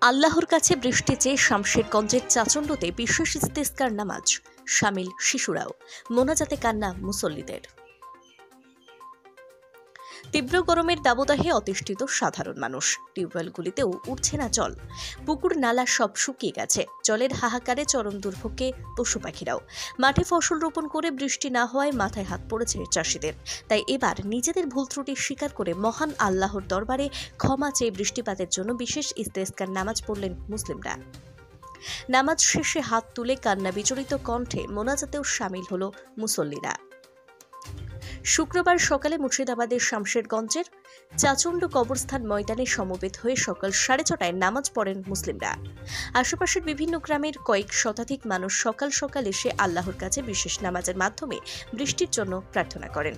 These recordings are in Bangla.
আল্লাহর কাছে বৃষ্টি চেয়ে শামশেরগঞ্জের চাচণ্ডতে বিশেষ ইস্তেসকার নামাজ, শামিল শিশুরাও, মোনাজাতে কান্না মুসল্লিদের। তীব্র গরমের দাবদাহে অতিষ্ঠিত সাধারণ মানুষ। টিউবওয়েলগুলিতেও উঠছে না জল, পুকুর নালা সব শুকিয়ে গেছে। জলের হাহাকারে চরম দুর্ভোগে পশু পাখিরাও। মাঠে ফসল রোপণ করে বৃষ্টি না হওয়ায় মাথায় হাত পড়েছে চাষিদের। তাই এবার নিজেদের ভুল ত্রুটি স্বীকার করে মহান আল্লাহর দরবারে ক্ষমা চেয়ে বৃষ্টিপাতের জন্য বিশেষ ইস্তেসকার নামাজ পড়লেন মুসলিমরা। নামাজ শেষে হাত তুলে কান্না বিচলিত কণ্ঠে মোনাজাতেও শামিল হল মুসল্লিরা। শুক্রবার সকালে মুর্শিদাবাদের শামশেরগঞ্জের চাচণ্ড কবরস্থান ময়দানে সমবেত হয়ে সকাল 6:30টায় নামাজ পড়েন মুসলিমরা। আশেপাশের বিভিন্ন গ্রামের কয়েক শতাধিক মানুষ সকাল সকাল এসে আল্লাহর কাছে বিশেষ নামাজের মাধ্যমে বৃষ্টির জন্য প্রার্থনা করেন।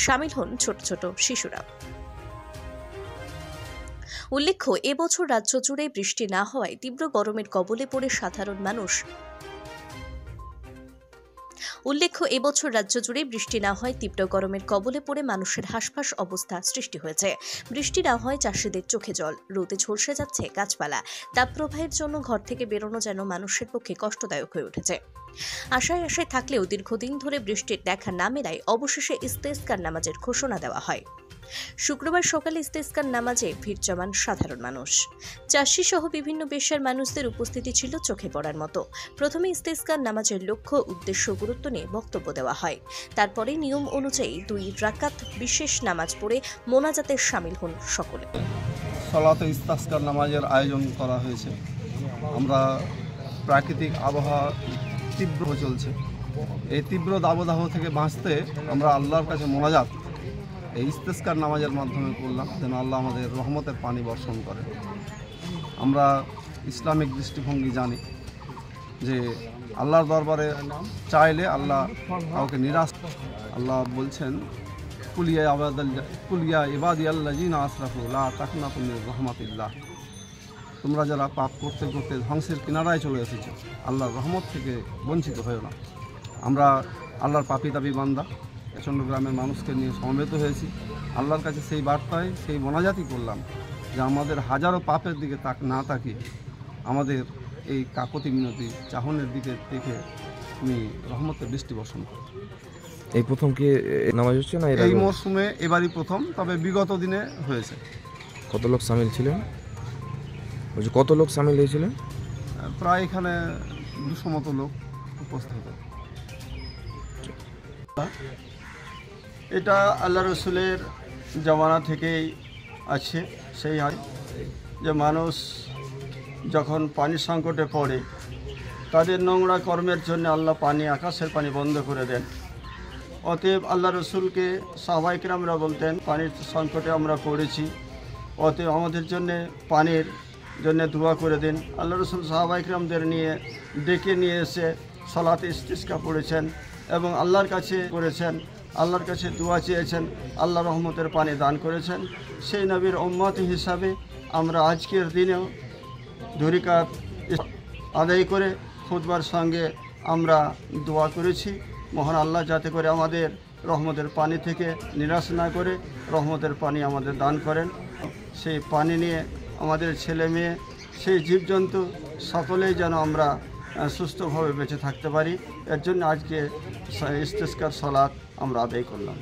শামিল হন ছোট ছোট শিশুরা। উল্লেখ্য, এবছর রাজ্য জুড়ে বৃষ্টি না হওয়ায় তীব্র গরমের কবলে পড়ে সাধারণ মানুষ। তীব্র গরমের কবলে পড়ে মানুষের হাঁসফাঁস অবস্থা সৃষ্টি হয়েছে। বৃষ্টি না হয় চাষিদের চোখে জল, রোদে ঝলসে যাচ্ছে গাছপালা। তাপপ্রবাহের জন্য ঘর থেকে বেরোনো যেন মানুষের পক্ষে কষ্টদায়ক হয়ে উঠেছে। আশায় থাকলেও দীর্ঘদিন ধরে বৃষ্টির দেখা না মেলায় অবশেষে ইস্তেসকার নামাজের ঘোষণা দেওয়া হয়। শুক্রবার সকালে ইস্তেসকার নামাজে ভিড় জমান সাধারণ মানুষ। চাষি সহ বিভিন্ন পেশার মানুষদের উপস্থিতি ছিল চোখে পড়ার মতো। প্রথমে ইস্তেসকার নামাজের লক্ষ্য উদ্দেশ্য গুরুত্ব নিয়ে বক্তব্য দেওয়া হয়। তারপরে নিয়ম অনুযায়ী 2 রাকাত বিশেষ নামাজ পড়ে মোনাজাতে শামিল হন সকলে। সালাতে ইস্তেসকার নামাজের আয়োজন করা হয়েছে। আমরা প্রাকৃতিক আবহাওয়া তীব্র চলছে, এই তীব্র দাবদাহ থেকে বাঁচতে আমরা আল্লাহর কাছে মোনাজাত এই ইস্তেসকার নামাজের মাধ্যমে করলাম, যেন আল্লাহ আমাদের রহমতের পানি বর্ষণ করে। আমরা ইসলামিক দৃষ্টিভঙ্গি জানি যে আল্লাহর দরবারে চাইলে আল্লাহ কাউকে নিরাশ। আল্লাহ বলছেন, কুলিয়া ইবাদিয়াল্লাযিনা আসরাফু লা তাকনাতু মির রাহমাতিল্লাহ। তোমরা যারা পাপ করতে করতে ধ্বংসের কিনারায় চলে এসেছো, আল্লাহর রহমত থেকে বঞ্চিত হয়েও না। আমরা আল্লাহর পাপী দাবি বান্দা চাচণ্ড গ্রামের মানুষকে নিয়ে সমবেত হয়েছি। আল্লাহর কাছে সেই বার্তায় সেই মোনাজাতই করলাম যে আমাদের হাজারো পাপের দিকে না তাকিয়ে আমাদের এই কাকতি মিনতি চাহনের দিকে দেখে তুমি রহমতের বৃষ্টি বর্ষণ করো। এই প্রথম কি নামাজ হচ্ছে না? এই মরশুমে এবারই প্রথম, তবে বিগত দিনে হয়েছে। কত লোক সামিল ছিলেন? কত লোক সামিল হয়েছিলেন? প্রায় এখানে 200 মতো লোক উপস্থিত। এটা আল্লাহ রসুলের জমানা থেকেই আছে। সেই হয় যে মানুষ যখন পানির সংকটে পড়ে, তাদের নোংরা কর্মের জন্য আল্লাহ আকাশের পানি বন্ধ করে দেন। অতএব আল্লাহ রসুলকে সাহাবায়ে কেরামরা বলতেন, পানির সংকটে আমরা পড়েছি, অতএব আমাদের জন্য পানির জন্য দোয়া করে দিন। আল্লাহ রসুল সাহাবায়ে কেরামদের ডেকে নিয়ে এসে সালাতে ইস্তিসকা পড়েছেন এবং আল্লাহর কাছে করেছেন, আল্লাহর কাছে দোয়া চেয়েছেন, আল্লাহ রহমতের পানি দান করেছেন। সেই নবীর উম্মত হিসাবে আমরা আজকের দিনেও 2 রাকাত আদায় করে খুতবার সঙ্গে আমরা দোয়া করেছি, মহান আল্লাহ যাতে করে আমাদের রহমতের পানি থেকে নিরাশ না করে রহমতের পানি আমাদের দান করেন। সেই পানি নিয়ে আমাদের ছেলে মেয়ে, সেই জীবজন্তু সকলেই যেন আমরা সুস্থভাবে বেঁচে থাকতে পারি। এর জন্য আজকে ইস্তেসকার সালাত আমরা আদায় করলাম।